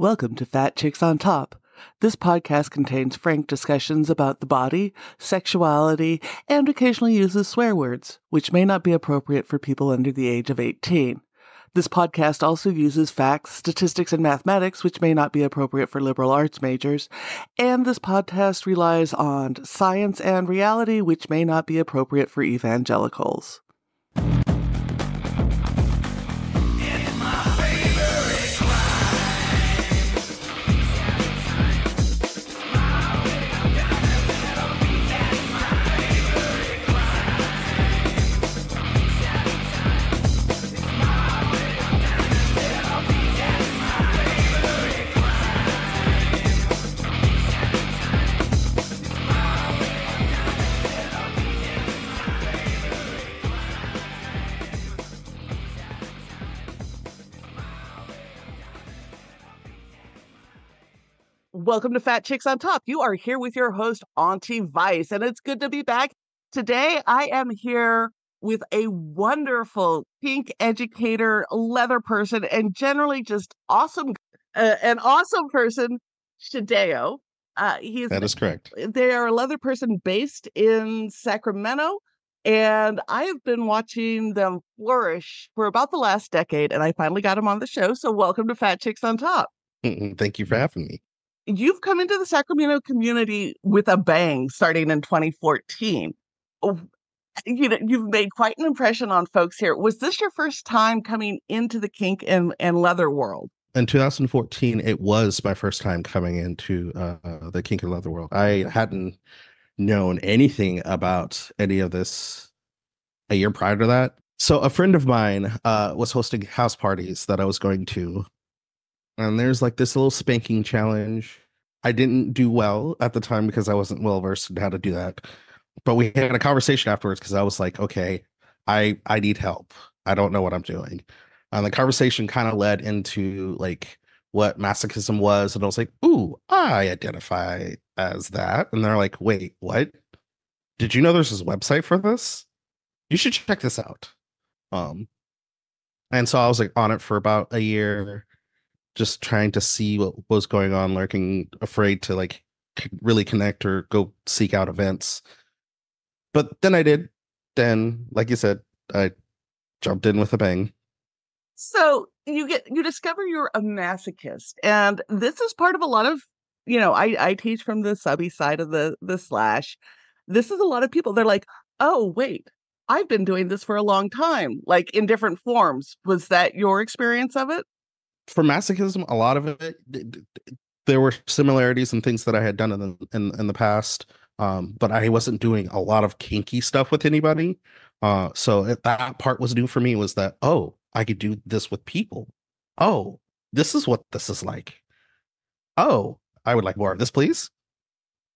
Welcome to Fat Chicks on Top. This podcast contains frank discussions about the body, sexuality, and occasionally uses swear words, which may not be appropriate for people under the age of 18. This podcast also uses facts, statistics, and mathematics, which may not be appropriate for liberal arts majors. And this podcast relies on science and reality, which may not be appropriate for evangelicals. Welcome to Fat Chicks on Top. You are here with your host, Auntie Vice, and it's good to be back. Today, I am here with a wonderful kink educator, leather person, and generally just awesome, an awesome person, Shadeo. That is correct. They are a leather person based in Sacramento, and I have been watching them flourish for about the last decade, and I finally got them on the show. So welcome to Fat Chicks on Top. Thank you for having me. You've come into the Sacramento community with a bang starting in 2014. You've made quite an impression on folks here. Was this your first time coming into the kink and leather world? In 2014, it was my first time coming into the kink and leather world. I hadn't known anything about any of this a year prior to that. So a friend of mine was hosting house parties that I was going to. And there's like this little spanking challenge. I didn't do well at the time because I wasn't well versed in how to do that. But we had a conversation afterwards because I was like, okay, I need help. I don't know what I'm doing. And the conversation kind of led into like what masochism was. And I was like, ooh, I identify as that. And they're like, wait, what? Did you know there's this website for this? You should check this out. And so I was like on it for about a year, just trying to see what was going on, lurking, afraid to like really connect or go seek out events. But then I did. Then, like you said, I jumped in with a bang. So you discover you're a masochist, and this is part of a lot of, I teach from the subby side of the slash. This is a lot of people. They're like, oh, wait, I've been doing this for a long time, like in different forms. Was that your experience of it? For masochism, a lot of it, there were similarities and things that I had done in the past, but I wasn't doing a lot of kinky stuff with anybody. So that part was new for me, was that, oh, I could do this with people. Oh, this is what this is like. Oh, I would like more of this, please.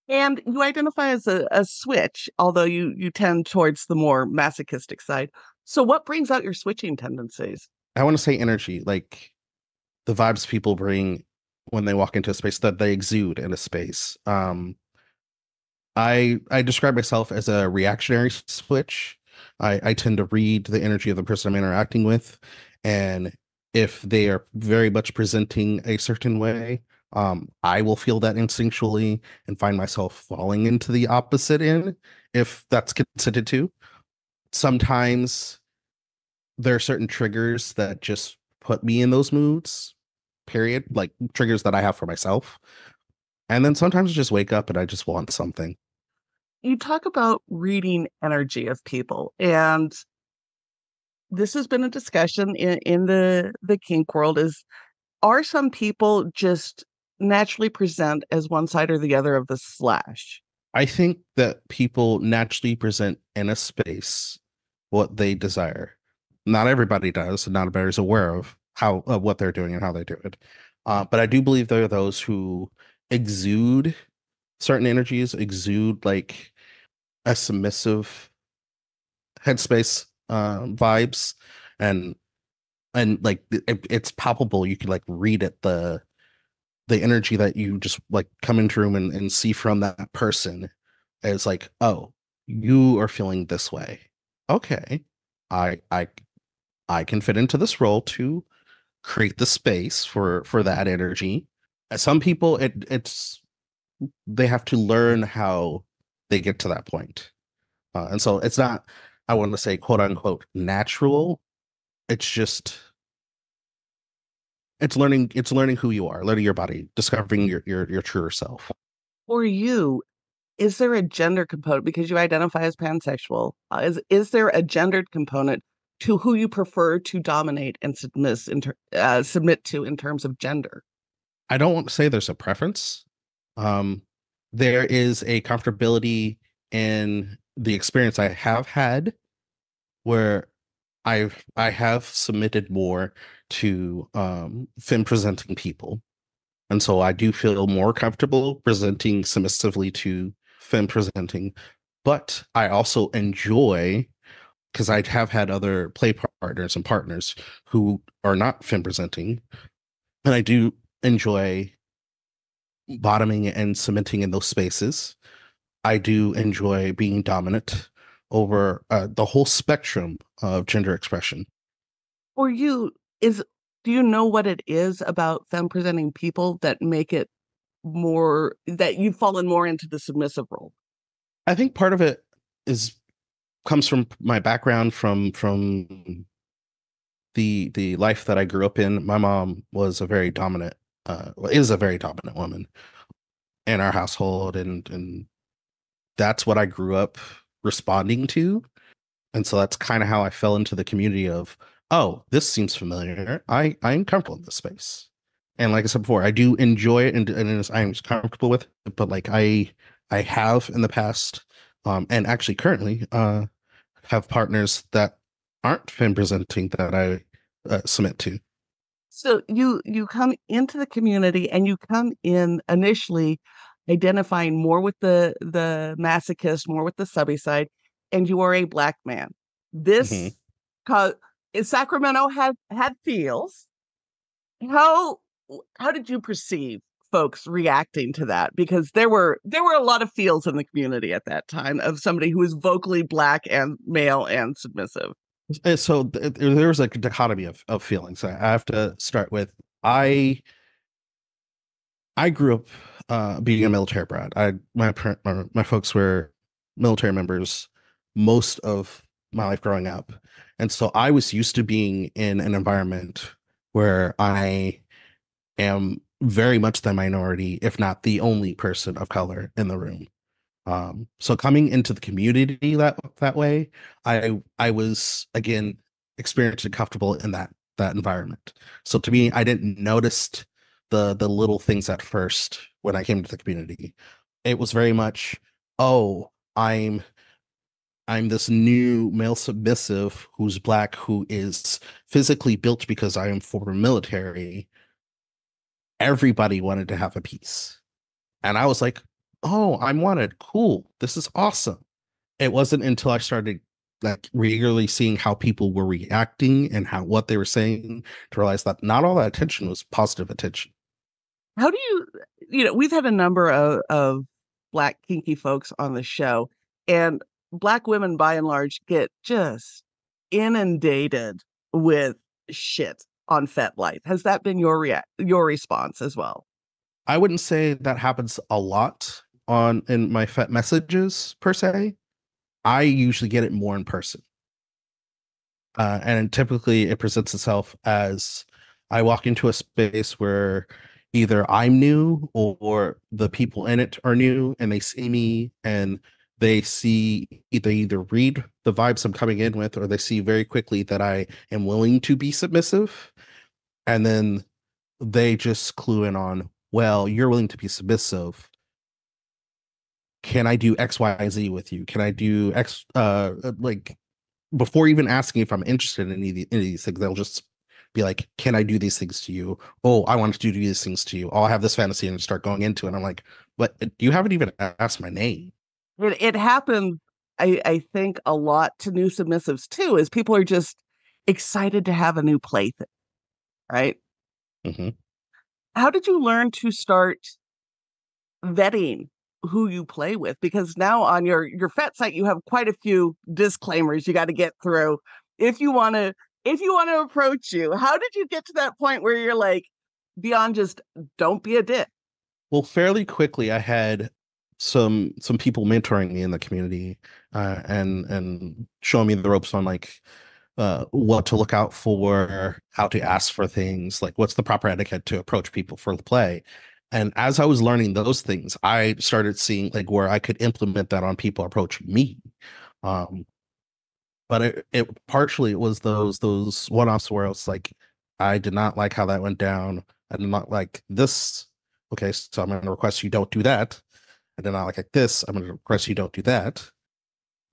And you identify as a switch, although you tend towards the more masochistic side. So what brings out your switching tendencies? I want to say energy, like the vibes people bring when they walk into a space, that they exude in a space. I describe myself as a reactionary switch. I tend to read the energy of the person I'm interacting with, and if they are very much presenting a certain way, I will feel that instinctually and find myself falling into the opposite end, if that's considered to. Sometimes there are certain triggers that just put me in those moods, period, like triggers that I have for myself. And then sometimes I just wake up and I just want something. You talk about reading energy of people, and this has been a discussion in the kink world, are some people just naturally present as one side or the other of the slash? I think that people naturally present in a space what they desire. Not everybody does, and not everybody is aware of what they're doing and how they do it. But I do believe there are those who exude certain energies, exude like a submissive headspace vibes, and like it's palpable. You can like read it, the energy that you just like come into room and see from that person is like, oh, you are feeling this way. Okay, I can fit into this role to create the space for that energy. Some people, it's they have to learn how they get to that point. And so it's not, I want to say, quote unquote, natural. It's just, it's learning who you are, learning your body, discovering your truer self. For you, is there a gender component because you identify as pansexual? Is there a gendered component to who you prefer to dominate and submit to in terms of gender? I don't want to say there's a preference. Um, there is a comfortability in the experience I have had where I have submitted more to femme presenting people. And so I do feel more comfortable presenting submissively to femme presenting. But I also enjoy, because I have had other play partners and partners who are not femme presenting, and I do enjoy bottoming and submitting in those spaces. I do enjoy being dominant over the whole spectrum of gender expression. For you, is do you know what it is about femme presenting people that make it more that you've fallen more into the submissive role? I think part of it is comes from my background from the life that I grew up in. My mom was a very dominant, is a very dominant woman in our household, and that's what I grew up responding to. And so that's kind of how I fell into the community of, oh, this seems familiar. I'm comfortable in this space. And like I said before, I do enjoy it and I'm comfortable with it, but like I have in the past, and actually currently, have partners that aren't femme presenting that I submit to. So you come into the community and you come in initially identifying more with the masochist, more with the subby side, and you are a black man. Mhm. This co- Sacramento had feels. How how did you perceive folks reacting to that? Because there were a lot of feels in the community at that time of somebody who was vocally black and male and submissive. So there was a dichotomy of feelings. I have to start with I I grew up being a military brat. My folks were military members most of my life growing up, and so I was used to being in an environment where I am very much the minority, if not the only person of color in the room. So coming into the community that way, I was again experiencing comfortable in that environment. So to me, I didn't notice the little things at first when I came to the community. It was very much, oh, I'm this new male submissive who's black, who is physically built because I am former military. Everybody wanted to have a piece. And I was like, oh, I'm wanted. Cool. This is awesome. It wasn't until I started like regularly seeing how people were reacting and how what they were saying to realize that not all that attention was positive attention. How do we've had a number of black kinky folks on the show, and black women by and large get just inundated with shit on FetLife. Has that been your response as well? I wouldn't say that happens a lot on in my FET messages per se. I usually get it more in person. And typically it presents itself as I walk into a space where either I'm new or the people in it are new and they see me and they see either read the vibes I'm coming in with or they see very quickly that I am willing to be submissive. And then they just clue in on, well, you're willing to be submissive. Can I do X, Y, Z with you? Can I do X like before even asking if I'm interested in any of these things, they'll just be like, "Can I do these things to you? Oh, I want to do these things to you. Oh, I have this fantasy," and start going into it. And I'm like, "But you haven't even asked my name." It happened, I think, a lot to new submissives too, is people are just excited to have a new plaything, right? Hmm. How did you learn to start vetting who you play with? Because now on your fet site you have quite a few disclaimers you got to get through if you want to approach you. How did you get to that point where you're like, beyond just don't be a dick? Well, fairly quickly, I had some people mentoring me in the community, and showing me the ropes on like what to look out for, how to ask for things, like what's the proper etiquette to approach people for the play. And as I was learning those things, I started seeing like where I could implement that on people approaching me. Um, but it partially it was those one-offs where I was like, I did not like how that went down. I did not like this. Okay, so I'm going to request you don't do that. I did not like this. I'm going to request you don't do that.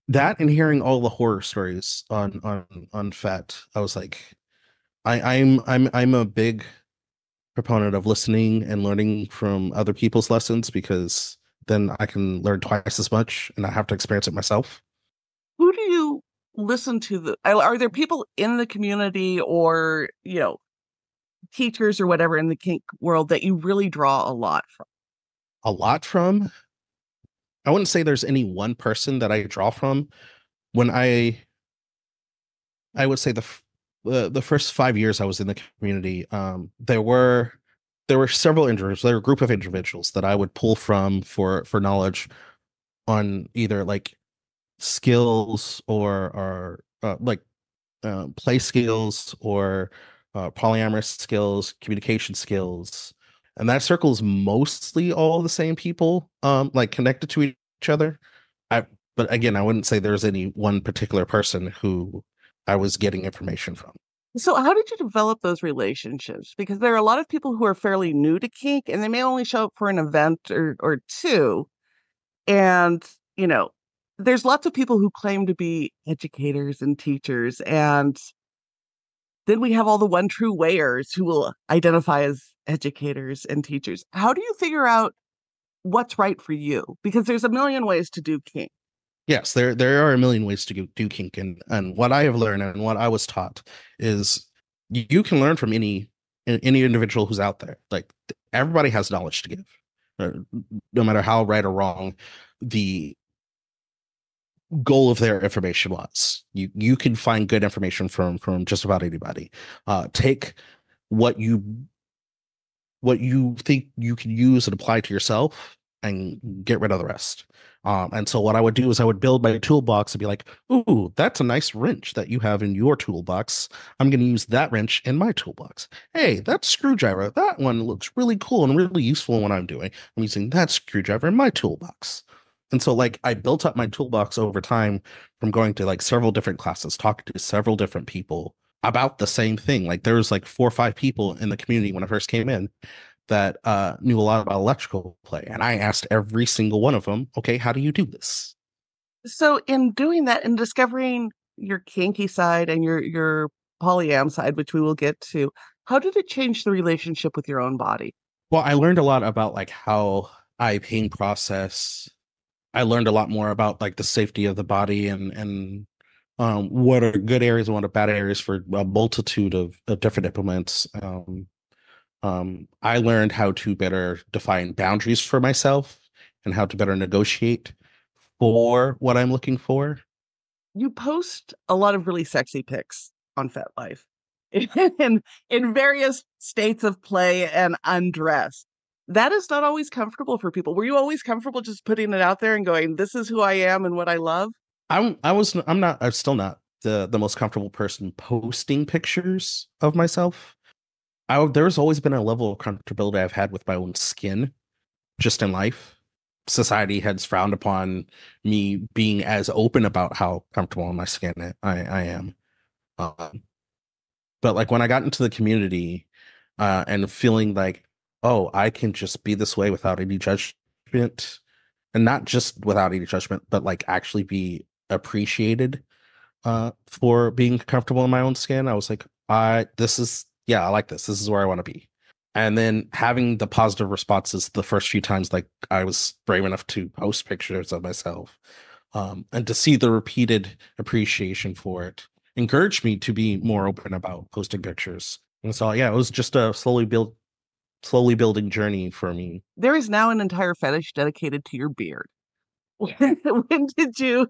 That and hearing all the horror stories on Fat, I was like, I'm a big proponent of listening and learning from other people's lessons because then I can learn twice as much and I have to experience it myself. Who do you listen to? Are there people in the community or, teachers or whatever in the kink world that you really draw a lot from? A lot from, I wouldn't say there's any one person that I draw from. When I would say the first 5 years I was in the community, there were several individuals, there were a group of individuals that I would pull from for knowledge on either like skills or play skills or polyamorous skills, communication skills. And that circle is mostly all the same people, like connected to each other. I, but again, I wouldn't say there's any one particular person who I was getting information from. So, how did you develop those relationships? Because there are a lot of people who are fairly new to kink and they may only show up for an event or two. And, you know, there's lots of people who claim to be educators and teachers. And then we have all the one true wayers who will identify as educators and teachers. How do you figure out what's right for you? Because there's a million ways to do kink. Yes, there are a million ways to do kink, and what I have learned and what I was taught is you can learn from any individual who's out there. Like everybody has knowledge to give, uh, no matter how right or wrong the goal of their information was. You can find good information from just about anybody. Take what you what you think you can use and apply to yourself and get rid of the rest. And so what I would do is I would build my toolbox and be like, ooh, that's a nice wrench that you have in your toolbox. I'm going to use that wrench in my toolbox. Hey, that screwdriver, that one looks really cool and really useful in what I'm doing. I'm using that screwdriver in my toolbox. And so like I built up my toolbox over time from going to like several different classes, talking to several different people about the same thing. Like there was like 4 or 5 people in the community when I first came in that knew a lot about electrical play. And I asked every single one of them, okay, how do you do this? So in doing that and discovering your kinky side and your polyam side, which we will get to, how did it change the relationship with your own body? Well, I learned a lot about like how I pain process. I learned a lot more about like the safety of the body and what are good areas and what are bad areas for a multitude of different implements. I learned how to better define boundaries for myself and how to better negotiate for what I'm looking for. You post a lot of really sexy pics on FetLife in in various states of play and undress. That is not always comfortable for people. Were you always comfortable just putting it out there and going, "This is who I am and what I love"? I'm still not the most comfortable person posting pictures of myself. There's always been a level of comfortability I've had with my own skin just in life. Society has frowned upon me being as open about how comfortable in my skin I am. Um, but like when I got into the community and feeling like, oh, I can just be this way without any judgment, and not just without any judgment, but like actually be appreciated for being comfortable in my own skin. I was like, I like this. This is where I want to be. And then having the positive responses the first few times, like I was brave enough to post pictures of myself, and to see the repeated appreciation for it encouraged me to be more open about posting pictures. And so, yeah, it was just a slowly building journey for me. There is now an entire fetish dedicated to your beard. When did you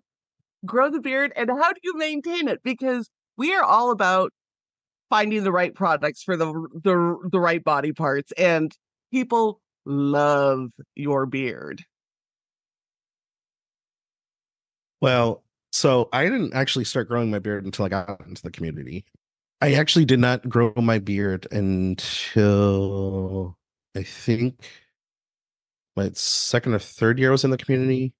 grow the beard and how do you maintain it? Because we are all about finding the right products for the right body parts, and people love your beard. Well, so I didn't actually start growing my beard until I got into the community. I actually did not grow my beard until I think my second or third year I was in the community.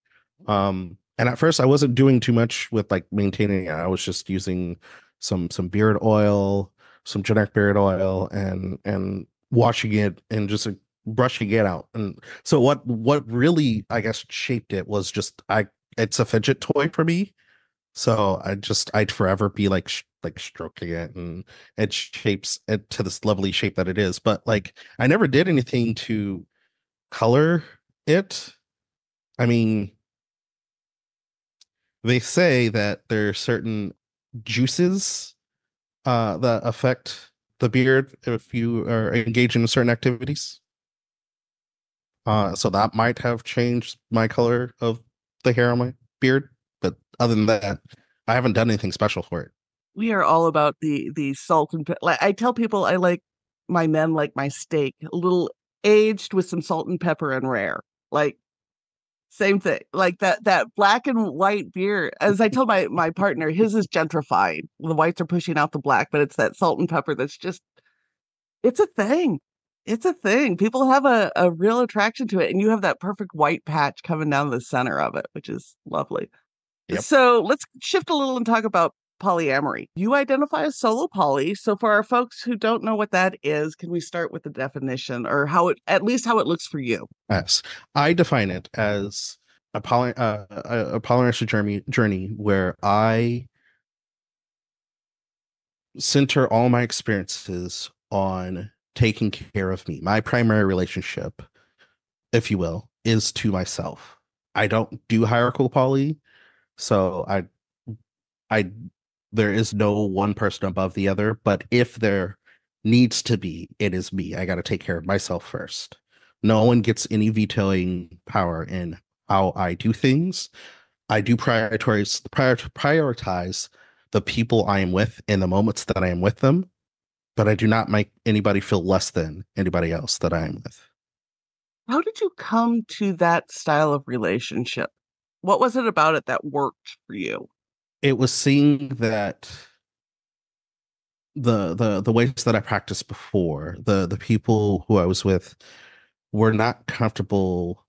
And at first I wasn't doing too much with like maintaining it. I was just using some beard oil, some generic beard oil, and washing it and just brushing it out. And so what really I guess shaped it was just I it's a fidget toy for me. So I'd forever be like like stroking it, and it shapes it to this lovely shape that it is. But like I never did anything to color it. I mean, they say that there are certain juices that affect the beard if you are engaged in certain activities. So that might have changed my color of the hair on my beard. But other than that, I haven't done anything special for it. We are all about the salt and like I tell people I like my men like my steak, a little aged with some salt and pepper and rare. Like same thing. Like that black and white beer. As I tell my partner, his is gentrifying. The whites are pushing out the black, but it's that salt and pepper that's just it's a thing. It's a thing. People have a real attraction to it. And you have that perfect white patch coming down the center of it, which is lovely. Yep. So let's shift a little and talk about polyamory. You identify as solo poly. So for our folks who don't know what that is, can we start with the definition or how it, at least how it looks for you? Yes, I define it as a polyamorous journey where I center all my experiences on taking care of me. My primary relationship, if you will, is to myself. I don't do hierarchical poly, so I there is no one person above the other, but if there needs to be, it is me. I got to take care of myself first. No one gets any vetoing power in how I do things. I do prioritize the people I am with in the moments that I am with them, but I do not make anybody feel less than anybody else that I am with. How did you come to that style of relationship? What was it about it that worked for you? It was seeing that the ways that I practiced before, the people who I was with were not comfortable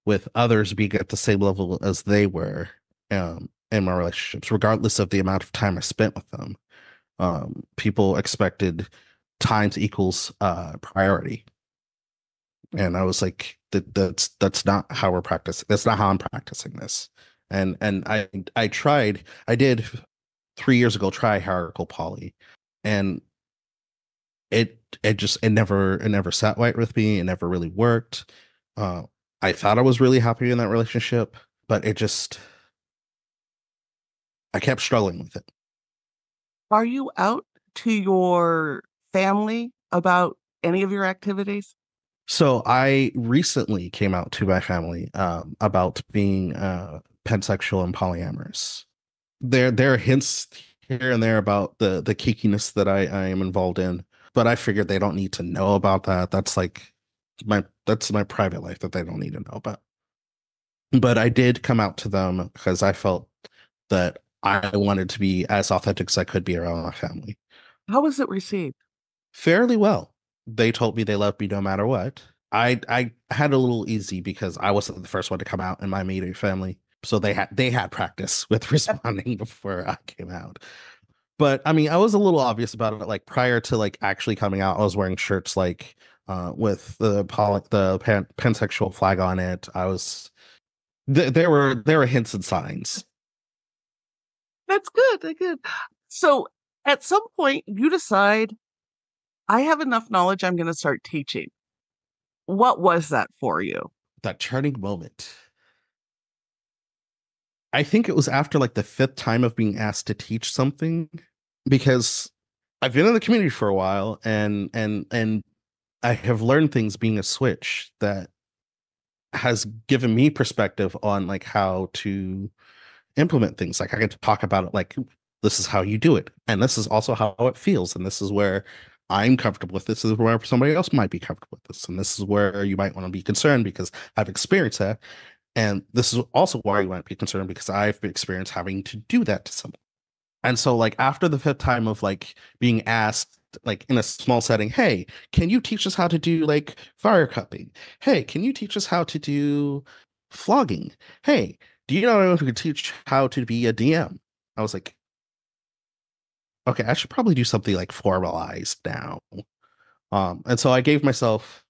with others being at the same level as they were in my relationships, regardless of the amount of time I spent with them. People expected times equals priority. And I was like, that's not how we're practicing. That's not how I'm practicing this. And I did 3 years ago try hierarchical poly, and it never sat right with me. It never really worked. Uh, I thought I was really happy in that relationship, but I kept struggling with it. Are you out to your family about any of your activities? So I recently came out to my family about being pansexual and polyamorous. There are hints here and there about the kinkiness that I am involved in, but I figured they don't need to know about that. That's my private life that they don't need to know about. But I did come out to them because I felt that I wanted to be as authentic as I could be around my family. How was it received? Fairly well. They told me they loved me no matter what. I had a little easy because I wasn't the first one to come out in my immediate family. So they had practice with responding before I came out. But I mean, I was a little obvious about it. Like prior to like actually coming out, I was wearing shirts like with the pansexual flag on it. I was there were hints and signs. That's good. That's good. So at some point, you decide, I have enough knowledge, I'm going to start teaching. What was that for you? That turning moment. I think it was after like the fifth time of being asked to teach something, because I've been in the community for a while, and I have learned things being a switch that has given me perspective on like how to implement things. Like I get to talk about it like This is how you do it. And this is also how it feels. And this is where I'm comfortable with this. This is where somebody else might be comfortable with this. And this is where you might want to be concerned because I've experienced that. And this is also why you might be concerned because I've experienced having to do that to someone. And so like after the fifth time of like being asked like in a small setting, hey, can you teach us how to do like fire cupping? Hey, can you teach us how to do flogging? Hey, do you know anyone who could teach how to be a DM? I was like, okay, I should probably do something like formalized now. And so I gave myself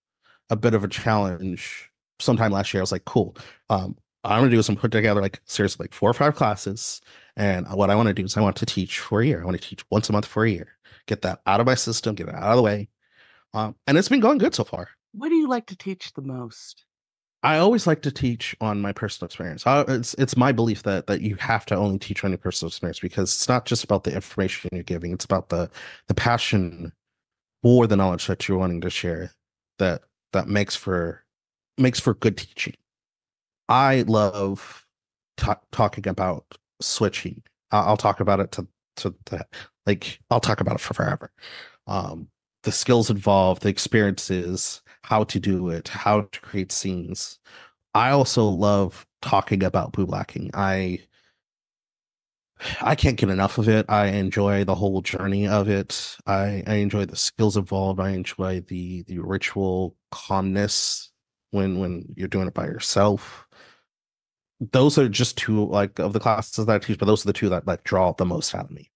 a bit of a challenge sometime last year. I was like, cool. I'm gonna do is I'm put together like seriously like 4 or 5 classes. And what I want to do is I want to teach for a year. I want to teach once a month for a year. Get that out of my system, get it out of the way. And it's been going good so far. What do you like to teach the most? I always like to teach on my personal experience. It's my belief that you have to only teach on your personal experience because it's not just about the information you're giving. It's about the passion for the knowledge that you're wanting to share that that makes for good teaching. I love talking about switching. I'll talk about it to like I'll talk about it for forever. Um, the skills involved, the experiences, how to do it, how to create scenes. I also love talking about blacking. I can't get enough of it. I enjoy the whole journey of it. I enjoy the skills involved. I enjoy the ritual calmness when you're doing it by yourself. Those are just two like of the classes that I teach, but those are the two that like draw the most out of me.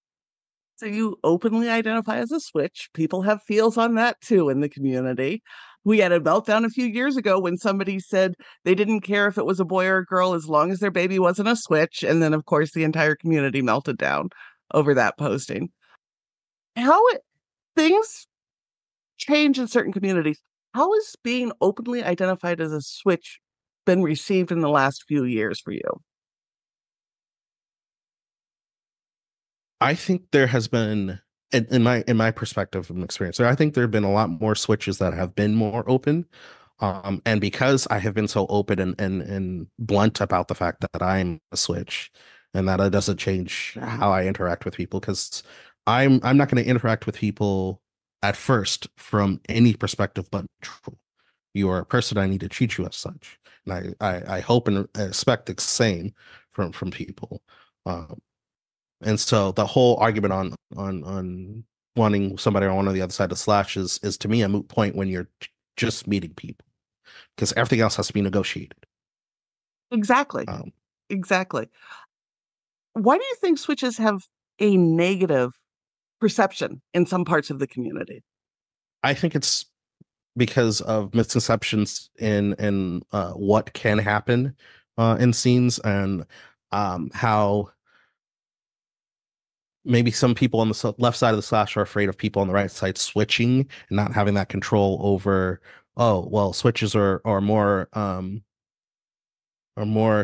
So you openly identify as a switch. People have feels on that too in the community. We had a meltdown a few years ago when somebody said they didn't care if it was a boy or a girl as long as their baby wasn't a switch. And then, of course, the entire community melted down over that posting. Things change in certain communities. How has being openly identified as a switch been received in the last few years for you? I think there has been in my perspective and experience, I think there have been a lot more switches that have been more open. And because I have been so open and blunt about the fact that I'm a switch and that it doesn't change how I interact with people, because I'm not going to interact with people at first from any perspective but neutral. You are a person, I need to treat you as such. And I hope and expect the same from people. Um, and so the whole argument on wanting somebody on one or the other side of the slash is to me a moot point when you're just meeting people because everything else has to be negotiated. Exactly. Um, Exactly. Why do you think switches have a negative perception in some parts of the community? I think it's because of misconceptions in what can happen in scenes and how maybe some people on the left side of the slash are afraid of people on the right side switching and not having that control over. Oh well, switches are more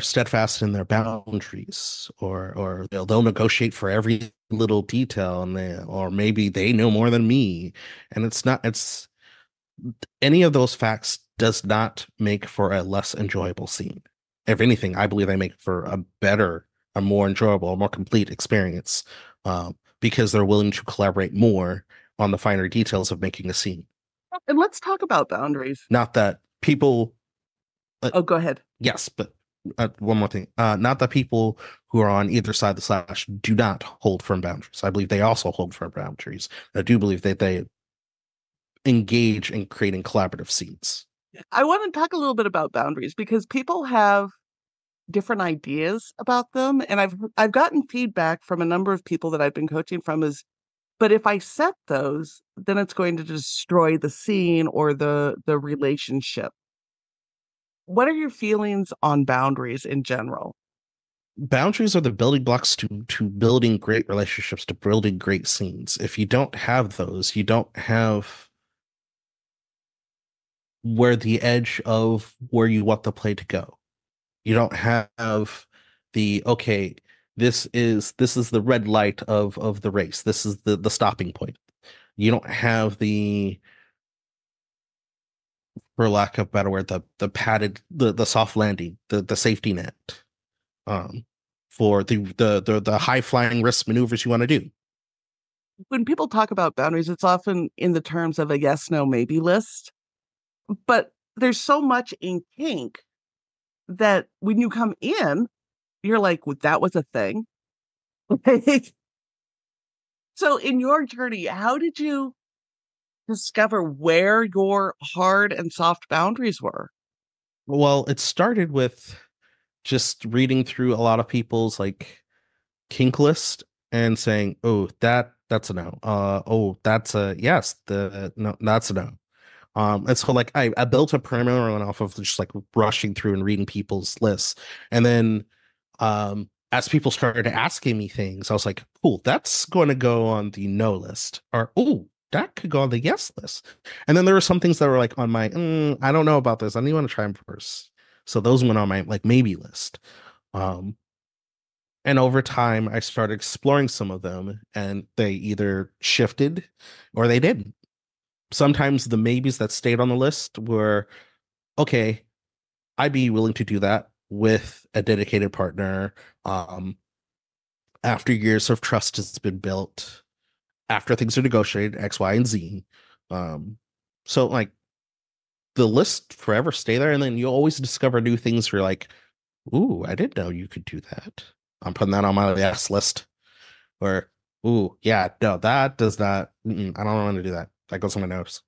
steadfast in their boundaries, or they'll negotiate for every little detail, and or maybe they know more than me, and it's any of those facts does not make for a less enjoyable scene. If anything, I believe they make for a better, a more enjoyable, a more complete experience, because they're willing to collaborate more on the finer details of making a scene. And let's talk about boundaries. Not that people, Oh, go ahead. yes, but one more thing. Not that people who are on either side of the slash do not hold firm boundaries. I believe they also hold firm boundaries. I do believe that they engage in creating collaborative scenes. I want to talk a little bit about boundaries because people have different ideas about them. And I've gotten feedback from a number of people that I've been coaching from is, but if I set those, then it's going to destroy the scene or the relationship. What are your feelings on boundaries in general? Boundaries are the building blocks to building great relationships, to building great scenes. If you don't have those, you don't have where the edge of where you want the play to go. You don't have the okay, this is the red light of the race. This is the stopping point. You don't have the, for lack of a better word, the padded the soft landing, the safety net. Um for the high flying risk maneuvers you want to do. When people talk about boundaries, it's often in the terms of a yes, no, maybe list. But there's so much in kink that when you come in, you're like, well, that was a thing. Like, so in your journey, how did you discover where your hard and soft boundaries were? Well, it started with just reading through a lot of people's like kink list and saying, "Oh, that's a no. Oh, that's a yes. The no, that's a no." And so like I built a perimeter off of just like rushing through and reading people's lists, and then as people started asking me things, I was like, "Cool, that's going to go on the no list," or "Oh, that could go on the yes list." And then there were some things that were like on my, I don't know about this. I didn't want to try them first. So those went on my like maybe list. Um, and over time, I started exploring some of them, and they either shifted or they didn't. Sometimes the maybes that stayed on the list were, okay, I'd be willing to do that with a dedicated partner. Um, After years of trust has been built, after things are negotiated, X, Y, and Z. Um, so like the list forever stay there, and then you always discover new things. Where you're like, ooh, I didn't know you could do that. I'm putting that on my yes list. Or, ooh, yeah, no, that does not. I don't want to do that. That goes on my nose.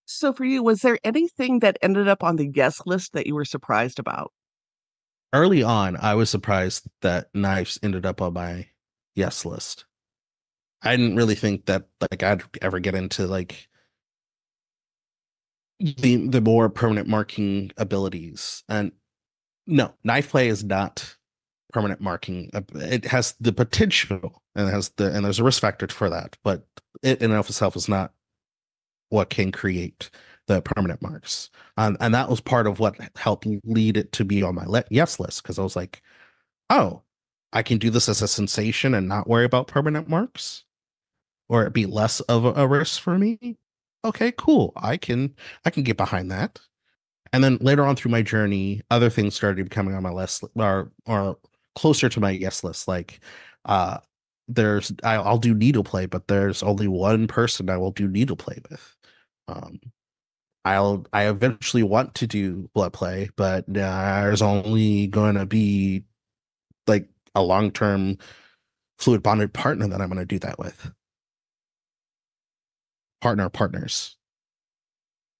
So for you, was there anything that ended up on the yes list that you were surprised about? Early on, I was surprised that knives ended up on my yes list. I didn't really think that like I'd ever get into like the more permanent marking abilities. And no, knife play is not permanent marking. It has the potential and there's a risk factor for that, but it in and of itself is not what can create the permanent marks. And that was part of what helped lead it to be on my yes list, because I was like, oh, I can do this as a sensation and not worry about permanent marks, or it be less of a risk for me. Okay, cool. I can get behind that. And then later on through my journey, other things started becoming on my list, or closer to my yes list. Like, uh, I'll do needle play, but there's only one person I will do needle play with. Um, I eventually want to do blood play, but there's only going to be like a long term fluid bonded partner that I'm going to do that with. Partners.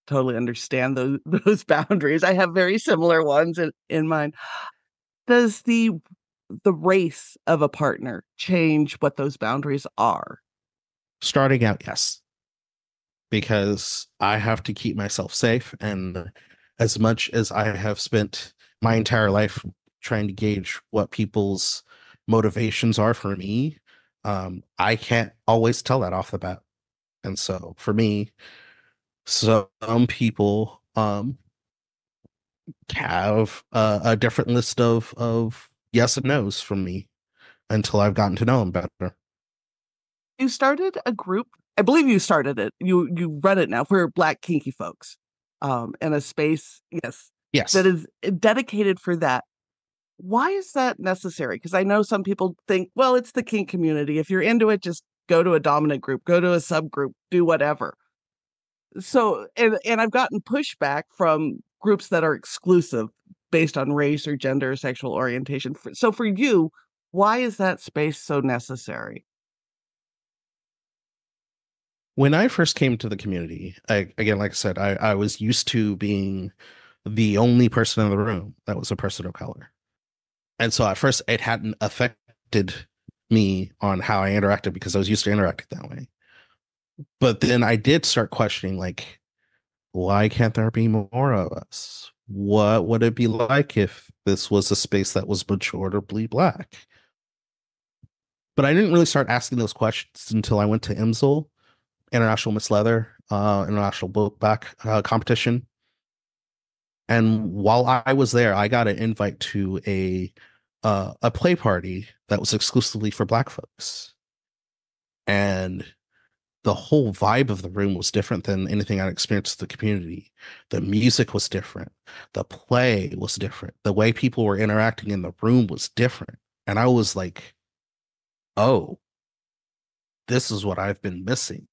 Totally understand those those boundaries. I have very similar ones in mind. Does the race of a partner change what those boundaries are? Starting out, yes, because I have to keep myself safe. And as much as I have spent my entire life trying to gauge what people's motivations are for me, I can't always tell that off the bat. And so for me, some people have a different list of yes and no's from me until I've gotten to know them better. You started a group. I believe you started it. You run it now for Black kinky folks, and a space, yes, that Yes. is dedicated for that. Why is that necessary? Because I know some people think, well, it's the kink community. If you're into it, just go to a dominant group, go to a subgroup, do whatever. So, and I've gotten pushback from groups that are exclusive based on race or gender or sexual orientation. So for you, why is that space so necessary? When I first came to the community, again, like I said, I was used to being the only person in the room that was a person of color. And so at first it hadn't affected me on how I interacted because I was used to interacting that way. But then I did start questioning, like, why can't there be more of us? What would it be like if this was a space that was majoritively black? But I didn't really start asking those questions until I went to IMSL, International Miss Leather, International Book Back competition. And while I was there, I got an invite to a play party that was exclusively for black folks. And the whole vibe of the room was different than anything I'd experienced in the community. The music was different. The play was different. The way people were interacting in the room was different. And I was like, oh, this is what I've been missing.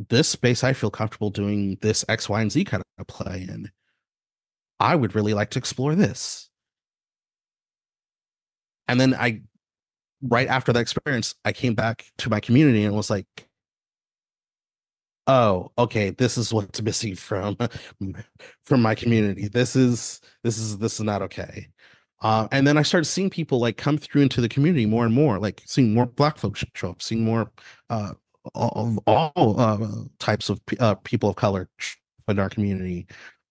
This space, I feel comfortable doing this X, Y, and Z kind of play in. I would really like to explore this. And then right after that experience, I came back to my community and was like, oh, okay, this is what's missing from my community. This is not okay. And then I started seeing people like come through into the community more and more, like seeing more Black folks show up, seeing more uh, all types of people of color in our community,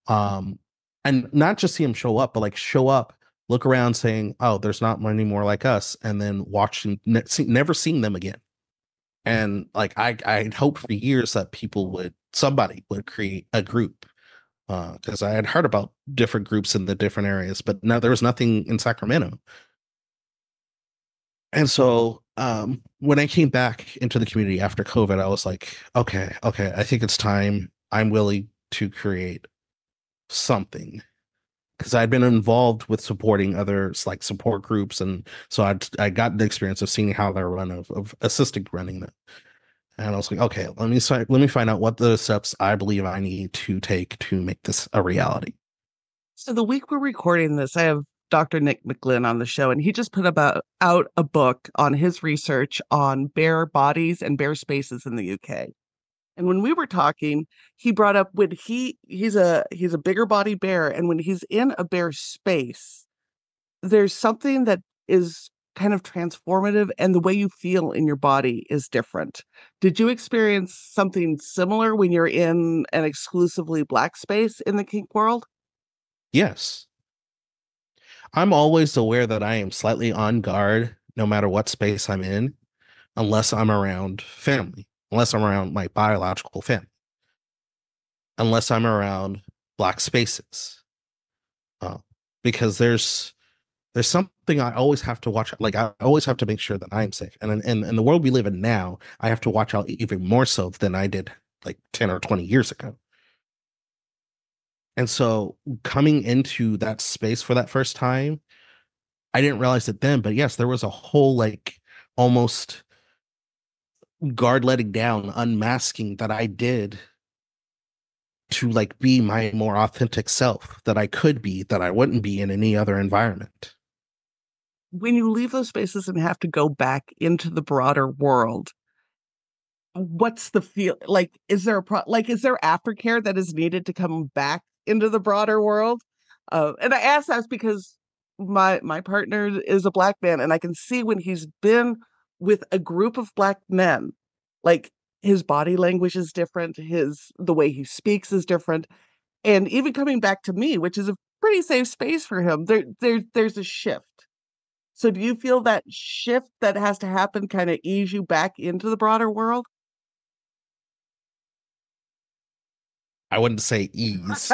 um, and not just see them show up, but like show up, look around, saying, "Oh, there's not many more like us," and then watching, never seeing them again. And like I'd hoped for years that somebody would create a group, because I had heard about different groups in the different areas, but no, there was nothing in Sacramento. And so when I came back into the community after COVID, I was like, okay, I think it's time. I'm willing to create something, because I'd been involved with supporting others, like support groups, and so I got the experience of seeing how they're run, of assisting running them. And I was like, okay, let me find out what the steps I believe I need to take to make this a reality. So the week we're recording this, I have Dr. Nick McGlynn on the show, and he just put out a book on his research on bear bodies and bear spaces in the UK. And when we were talking, he brought up when he's a bigger body bear, and when he's in a bear space, there's something that is kind of transformative, and the way you feel in your body is different. Did you experience something similar when you're in an exclusively Black space in the kink world? Yes, I'm always aware that I am slightly on guard no matter what space I'm in, unless I'm around family, unless I'm around my biological family, unless I'm around Black spaces. Uh, because there's something I always have to watch. Like I always have to make sure that I'm safe. And in the world we live in now, I have to watch out even more so than I did like 10 or 20 years ago. And so coming into that space for that first time, I didn't realize it then, but yes, there was a whole like almost guard letting down, unmasking that I did to like be my more authentic self that I could be, that I wouldn't be in any other environment. When you leave those spaces and have to go back into the broader world, what's the feel like? Is there is there aftercare that is needed to come back into the broader world? And I ask that because my partner is a Black man, and I can see when he's been with a group of Black men, like his body language is different, his the way he speaks is different, and even coming back to me, which is a pretty safe space for him, there's a shift. So do you feel that shift that has to happen kind of ease you back into the broader world? I wouldn't say ease,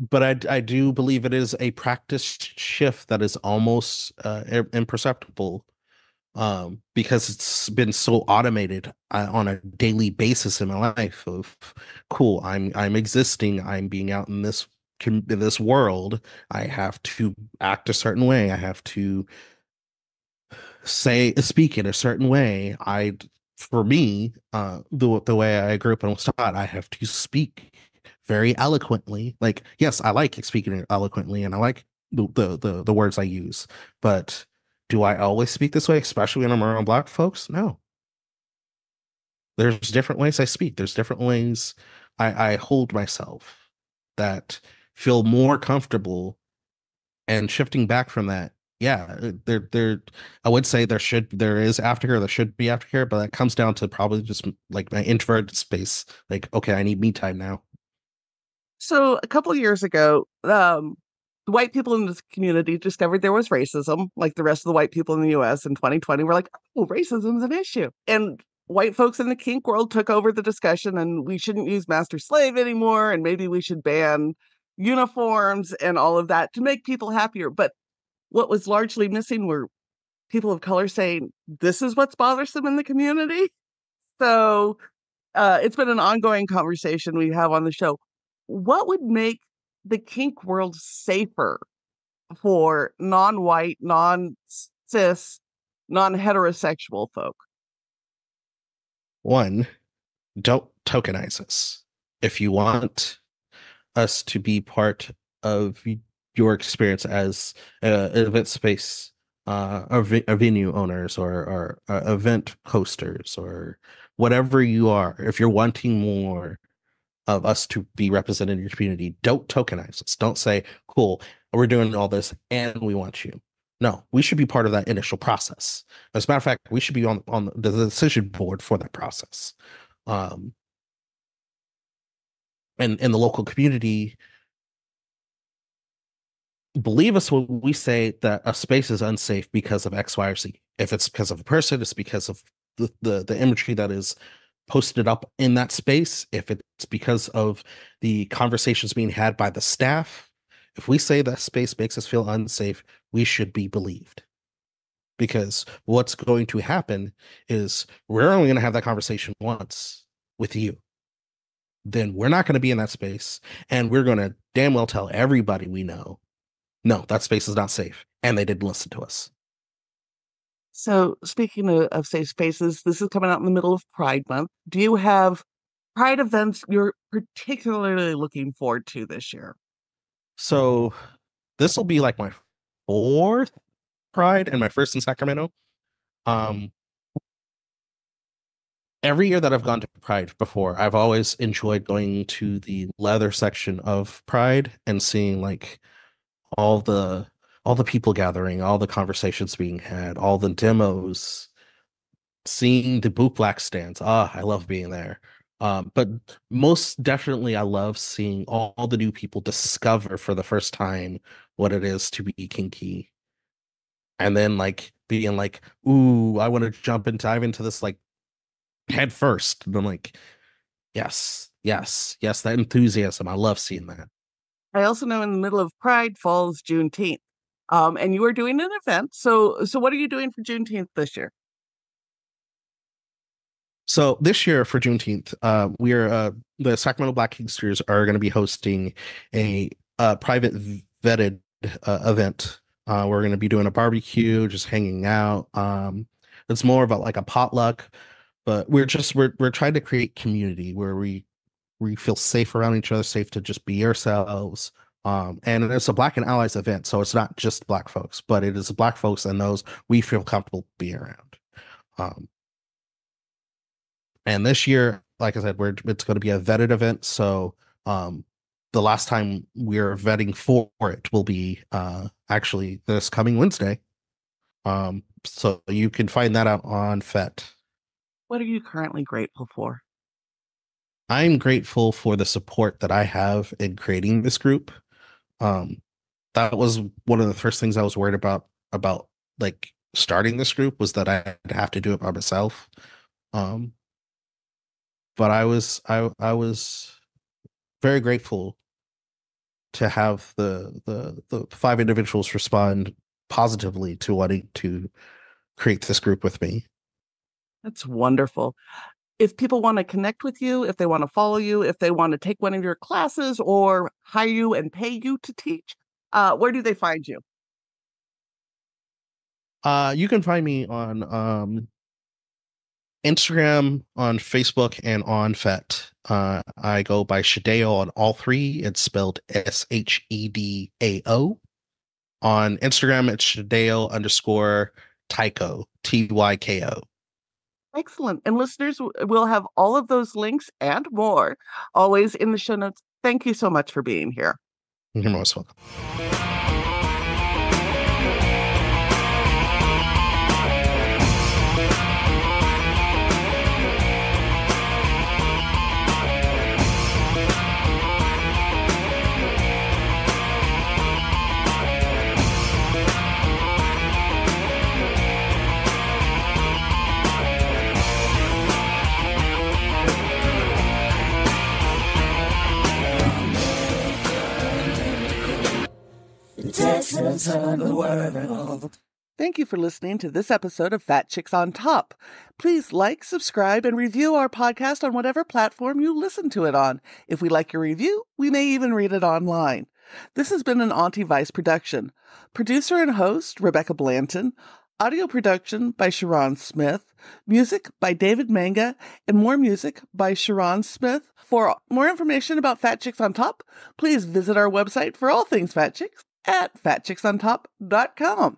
but I do believe it is a practice shift that is almost imperceptible, because it's been so automated on a daily basis in my life of cool, I'm existing, I'm being out in this world, I have to act a certain way, I have to speak in a certain way. For me, the way I grew up and was taught, I have to speak very eloquently. Like, yes, I like speaking eloquently, and I like the words I use, but do I always speak this way, especially when I'm around Black folks? No. There's different ways I speak. There's different ways I hold myself that feel more comfortable, and shifting back from that, yeah, there I would say there is aftercare, there should be aftercare, but that comes down to probably just like my introverted space. Like, okay, I need me time now. So a couple of years ago, the white people in this community discovered there was racism, like the rest of the white people in the US in 2020 were like, oh, racism's an issue. And white folks in the kink world took over the discussion, and we shouldn't use master slave anymore, and maybe we should ban uniforms and all of that to make people happier. But what was largely missing were people of color saying, this is what's bothersome in the community. So it's been an ongoing conversation we have on the show. What would make the kink world safer for non-white, non-cis, non-heterosexual folk? One, don't tokenize us. If you want us to be part of your experience as an event space, a venue owners, or event hosters, or whatever you are, if you're wanting more of us to be represented in your community, don't tokenize us. Don't say, cool, we're doing all this and we want you. No, we should be part of that initial process. As a matter of fact, we should be on the decision board for that process. Um, and in the local community, believe us when we say that a space is unsafe because of X, Y, or Z. If it's because of a person, it's because of the imagery that is posted up in that space. If it's because of the conversations being had by the staff, if we say that space makes us feel unsafe, we should be believed. Because what's going to happen is we're only going to have that conversation once with you. Then we're not going to be in that space, and we're going to damn well tell everybody we know, no, that space is not safe, and they didn't listen to us. So, speaking of safe spaces, this is coming out in the middle of Pride Month. Do you have Pride events you're particularly looking forward to this year? So this will be like my fourth Pride and my first in Sacramento. Um, every year that I've gone to Pride before, I've always enjoyed going to the leather section of Pride and seeing like all the people gathering, all the conversations being had, all the demos, seeing the boot black stands. Ah, I love being there. But most definitely, I love seeing all the new people discover for the first time what it is to be kinky, and then like being like, "Ooh, I want to jump and dive into this like head first." And I'm like, "Yes, yes, yes!" That enthusiasm, I love seeing that. I also know in the middle of Pride falls Juneteenth, and you are doing an event. So what are you doing for Juneteenth this year? So this year for Juneteenth, the Sacramento Black Kingsters are going to be hosting a private vetted event. We're going to be doing a barbecue, just hanging out. It's more about like a potluck, but we're trying to create community where we feel safe around each other, safe to just be ourselves. And it's a Black and Allies event, so it's not just Black folks, but it is Black folks and those we feel comfortable being around. And this year, like I said, it's going to be a vetted event. So the last time we're vetting for it will be actually this coming Wednesday. So you can find that out on FET. What are you currently grateful for? I'm grateful for the support that I have in creating this group. That was one of the first things I was worried about like starting this group, was that I'd have to do it by myself. But I was very grateful to have the five individuals respond positively to wanting to create this group with me. That's wonderful. If people want to connect with you, if they want to follow you, if they want to take one of your classes or hire you and pay you to teach, where do they find you? You can find me on Instagram, on Facebook, and on FET. I go by Shadeo on all three. It's spelled Shedao. On Instagram, it's Shadeo _Tyko, Tyko. Excellent. And listeners, we'll have all of those links and more always in the show notes. Thank you so much for being here. You're most welcome. Texas and the world. Thank you for listening to this episode of Fat Chicks on Top. Please like, subscribe, and review our podcast on whatever platform you listen to it on. If we like your review, we may even read it online. This has been an Auntie Vice production. Producer and host, Rebecca Blanton. Audio production by Sharon Smith. Music by David Manga. And more music by Sharon Smith. For more information about Fat Chicks on Top, please visit our website for all things Fat Chicks at fatchicksontop.com.